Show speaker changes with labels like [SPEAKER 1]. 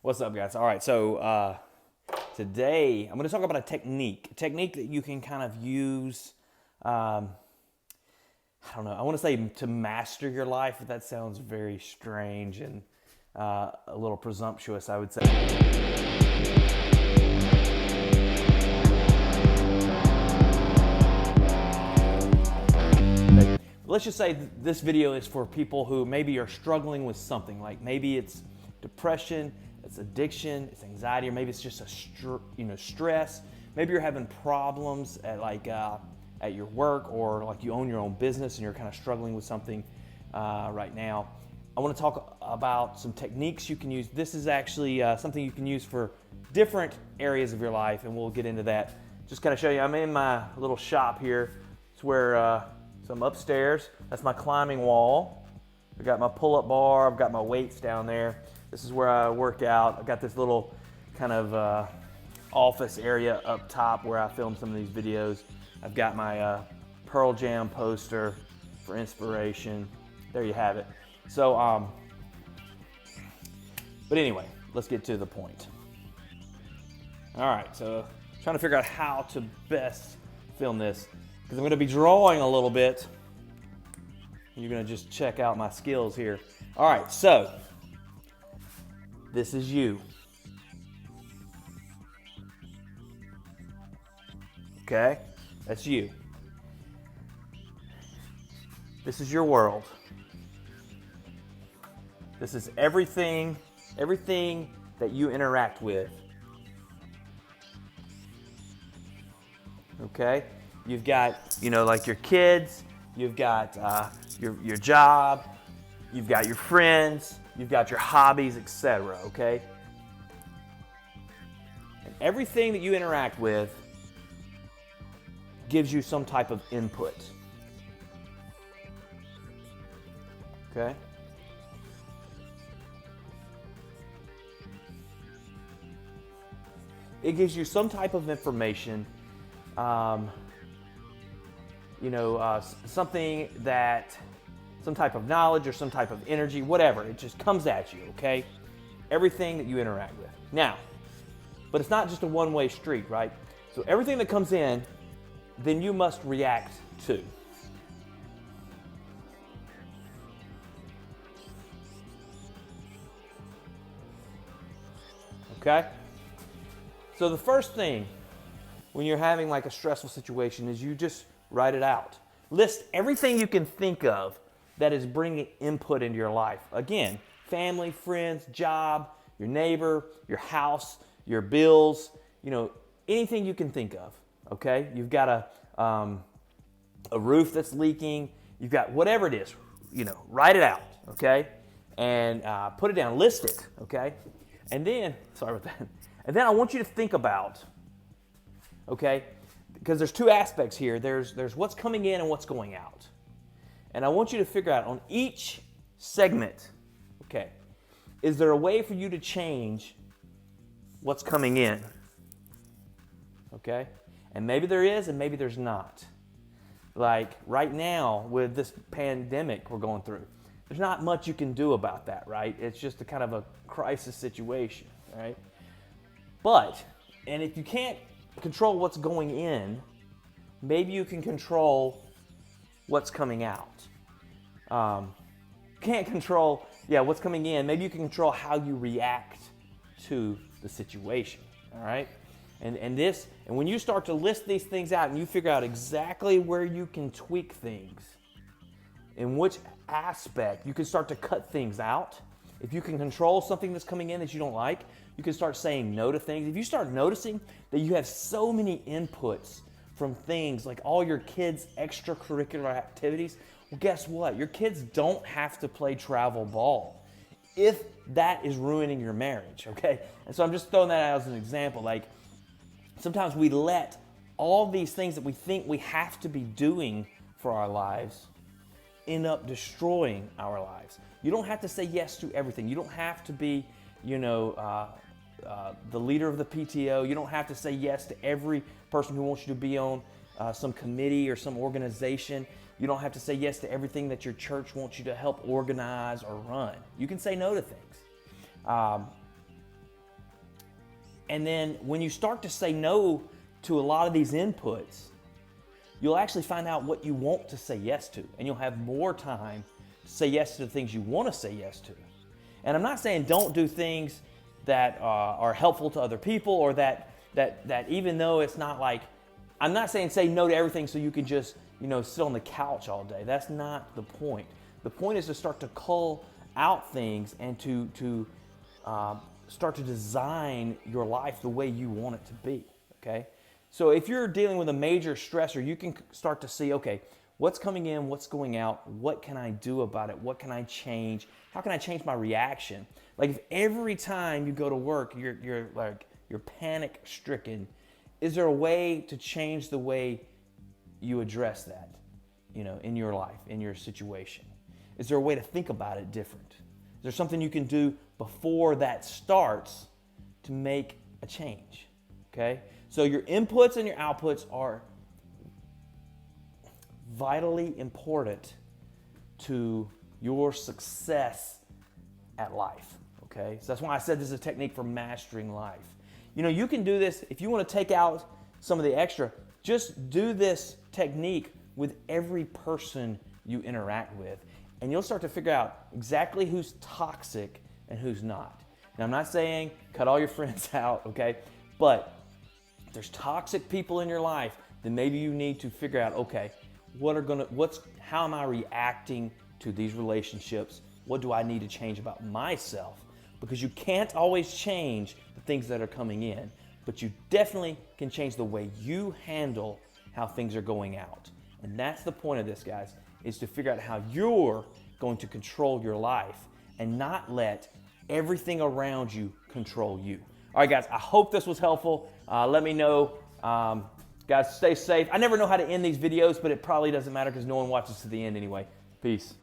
[SPEAKER 1] What's up, guys? All right, so today I'm going to talk about a technique that you can kind of use. I don't know. I want to say to master your life, but that sounds very strange and a little presumptuous, I would say. Let's just say this video is for people who maybe are struggling with something, like maybe it's depression, it's addiction, it's anxiety, or maybe it's just a stress. Maybe you're having problems at your work, or like you own your own business and you're kind of struggling with something right now. I want to talk about some techniques you can use. This is actually something you can use for different areas of your life, and we'll get into that. Just kind of show you, I'm in my little shop here. It's where so I'm upstairs. That's my climbing wall. I've got my pull-up bar. I've got my weights down there. This is where I work out. I've got this little kind of office area up top where I film some of these videos. I've got my Pearl Jam poster for inspiration. There you have it. So, but anyway, let's get to the point. All right, so trying to figure out how to best film this, because I'm going to be drawing a little bit. You're going to just check out my skills here. All right, so this is you. Okay, that's you. This is your world. This is everything that you interact with. Okay, you've got, like your kids, you've got your job, you've got your friends, you've got your hobbies, etc. Okay, and everything that you interact with gives you some type of input. Okay? It gives you some type of information, something that, some type of knowledge or some type of energy, whatever. It just comes at you, okay? Everything that you interact with. Now, but it's not just a one-way street, right? So everything that comes in, then you must react to. Okay? So the first thing when you're having like a stressful situation is you just write it out. List everything you can think of that is bringing input into your life. Again, family, friends, job, your neighbor, your house, your bills, anything you can think of. Okay, you've got a roof that's leaking. You've got whatever it is. Write it out. Okay, and put it down. List it. Okay, and then sorry about that. And then I want you to think about. Okay, because there's two aspects here. There's what's coming in and what's going out, and I want you to figure out on each segment. Okay, is there a way for you to change what's coming in? Okay. And maybe there is, and maybe there's not. Like right now with this pandemic we're going through, there's not much you can do about that, right? It's just a kind of a crisis situation, right? But, and if you can't control what's going in, maybe you can control what's coming out. Can't control, what's coming in. Maybe you can control how you react to the situation, all right? And when you start to list these things out and you figure out exactly where you can tweak things, in which aspect you can start to cut things out. If you can control something that's coming in that you don't like, you can start saying no to things. If you start noticing that you have so many inputs from things like all your kids' extracurricular activities, well, guess what? Your kids don't have to play travel ball if that is ruining your marriage, okay? And so I'm just throwing that out as an example. Like, sometimes we let all these things that we think we have to be doing for our lives end up destroying our lives. You don't have to say yes to everything. You don't have to be, the leader of the PTO. You don't have to say yes to every person who wants you to be on some committee or some organization. You don't have to say yes to everything that your church wants you to help organize or run. You can say no to things. And then when you start to say no to a lot of these inputs, you'll actually find out what you want to say yes to, and you'll have more time to say yes to the things you want to say yes to. And I'm not saying don't do things that are helpful to other people, or that even though it's not like, I'm not saying say no to everything so you can just, sit on the couch all day. That's not the point. The point is to start to cull out things and to start to design your life the way you want it to be, okay? So if you're dealing with a major stressor, you can start to see, okay, what's coming in, what's going out, what can I do about it, what can I change, how can I change my reaction? Like if every time you go to work, you're panic stricken, is there a way to change the way you address that, in your life, in your situation? Is there a way to think about it different? Is there something you can do before that starts to make a change, okay? So your inputs and your outputs are vitally important to your success at life, okay? So that's why I said this is a technique for mastering life. You can do this, if you want to take out some of the extra, just do this technique with every person you interact with, and you'll start to figure out exactly who's toxic and who's not. Now, I'm not saying cut all your friends out, okay? But if there's toxic people in your life, then maybe you need to figure out, okay, how am I reacting to these relationships? What do I need to change about myself? Because you can't always change the things that are coming in, but you definitely can change the way you handle how things are going out. And that's the point of this, guys, is to figure out how you're going to control your life and not let everything around you control you. All right, guys, I hope this was helpful. Let me know. Guys, stay safe. I never know how to end these videos, but it probably doesn't matter because no one watches to the end anyway. Peace.